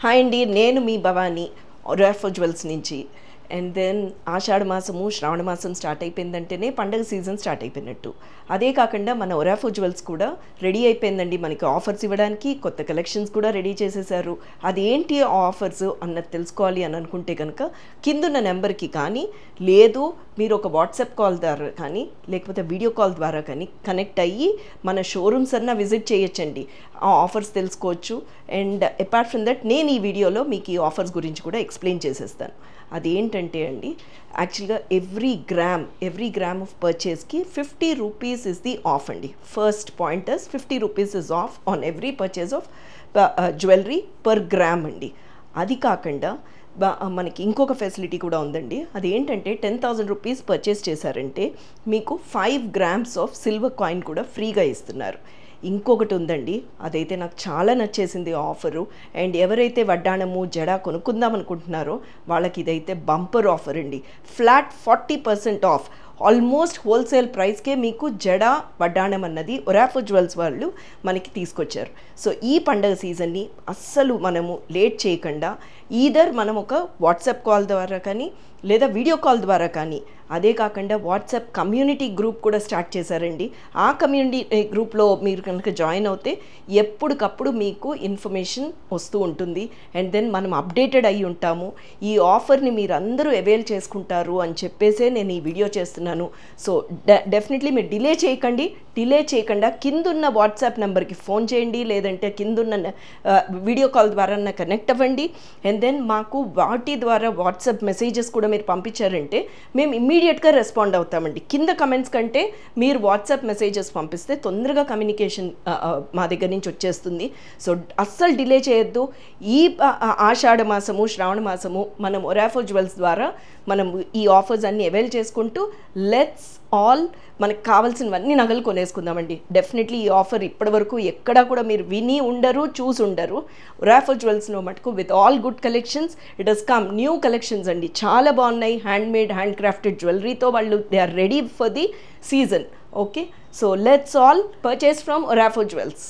Hi అండి, నేను మీ Bhavani ఒరాఫో jewels నుంచి. అండ్ దెన్ ఆషాఢ మాసము శ్రావణ మాసం స్టార్ట్ అయిపోయిందంటేనే పండగ సీజన్ స్టార్ట్ అయిపోయినట్టు. అదే కాకుండా మన ఒరాఫో జ్యువెల్స్ కూడా రెడీ అయిపోయిందండి. మనకి ఆఫర్స్ ఇవ్వడానికి కొత్త కలెక్షన్స్ కూడా రెడీ చేసేసారు. అదేంటి ఆఫర్స్ అన్నది తెలుసుకోవాలి అని అనుకుంటే కనుక కిందున్న నెంబర్కి కానీ, లేదు మీరు ఒక వాట్సాప్ కాల్ ద్వారా కానీ, లేకపోతే వీడియో కాల్ ద్వారా కానీ కనెక్ట్ అయ్యి మన షోరూమ్స్ అన్న విజిట్ చేయొచ్చండి. ఆ ఆఫర్స్ తెలుసుకోవచ్చు. అండ్ అపార్ట్ ఫ్రమ్ దట్ నేను ఈ వీడియోలో మీకు ఈ ఆఫర్స్ గురించి కూడా ఎక్స్ప్లెయిన్ చేసేస్తాను. అదేంటంటే అండి, యాక్చువల్గా ఎవ్రీ గ్రామ్ ఆఫ్ పర్చేస్కి 50 రూపీస్ ఇస్ ది ఆఫ్ అండి. First point is 50 rupees is off on every purchase of jewellery per gram అండి. అది కాకుండా మనకి ఇంకొక ఫెసిలిటీ కూడా ఉందండి. అదేంటంటే 10,000 రూపీస్ పర్చేస్ చేశారంటే మీకు 5 గ్రామ్స్ ఆఫ్ సిల్వర్ కాయిన్ కూడా ఫ్రీగా ఇస్తున్నారు. ఇంకొకటి ఉందండి, అదైతే నాకు చాలా నచ్చేసింది ఆఫరు. అండ్ ఎవరైతే వడ్డాణము జడ కొనుక్కుందాం అనుకుంటున్నారో వాళ్ళకి ఇదైతే బంపర్ ఆఫర్ అండి. ఫ్లాట్ 40% ఆఫ్, ఆల్మోస్ట్ హోల్సేల్ ప్రైస్కే మీకు జడ వడ్డాణం అన్నది ఒరాఫో జ్యువెల్స్ వాళ్ళు మనకి తీసుకొచ్చారు. సో ఈ పండగ సీజన్ని అస్సలు మనము లేట్ చేయకుండా ఈదర్ మనం ఒక వాట్సాప్ కాల్ ద్వారా కానీ, లేదా వీడియో కాల్ ద్వారా కానీ, అదే కాకుండా వాట్సాప్ కమ్యూనిటీ గ్రూప్ కూడా స్టార్ట్ చేశారండి. ఆ కమ్యూనిటీ గ్రూప్లో మీరు కనుక జాయిన్ అవుతే ఎప్పటికప్పుడు మీకు ఇన్ఫర్మేషన్ వస్తూ ఉంటుంది. అండ్ దెన్ మనం అప్డేటెడ్ అయి ఉంటాము. ఈ ఆఫర్ని మీరు అందరూ అవైల్ చేసుకుంటారు అని చెప్పేసే నేను ఈ వీడియో చేస్తున్నాను. సో డెఫినెట్లీ మీరు డిలే చేయకుండా కిందున్న వాట్సాప్ నెంబర్కి ఫోన్ చేయండి, లేదంటే కిందున్న వీడియో కాల్ ద్వారా కనెక్ట్ అవ్వండి. అండ్ దెన్ మాకు వాటి ద్వారా వాట్సాప్ మెసేజెస్ కూడా మీరు పంపించారంటే మేము ఇమ్మీడియట్గా రెస్పాండ్ అవుతామండి. కింద కమెంట్స్ కంటే మీరు వాట్సాప్ మెసేజెస్ పంపిస్తే తొందరగా కమ్యూనికేషన్ మా దగ్గర నుంచి వచ్చేస్తుంది. సో అస్సలు డిలే చేయొద్దు. ఈ ఆషాఢ మాసము శ్రావణ మాసము మనం ఒరాఫో జ్యువెల్స్ ద్వారా మనం ఈ ఆఫర్స్ అన్నీ అవైల్ చేసుకుంటూ లెట్స్ ఆల్ మనకు కావాల్సినవన్నీ నగలు కొనేసుకుందామండి. డెఫినెట్లీ ఈ ఆఫర్ ఇప్పటివరకు ఎక్కడా కూడా మీరు విని ఉండరు, చూసి ఉండరు. ఒరాఫో జ్యువెల్స్లో మటుకు with all good collections it has come new collections అండి. చాలా బాగున్నాయి. హ్యాండ్ మేడ్, హ్యాండ్ క్రాఫ్టెడ్ జ్యువెలరీతో వాళ్ళు they are ready for the season. Okay, so let's all purchase from Orafo jewels.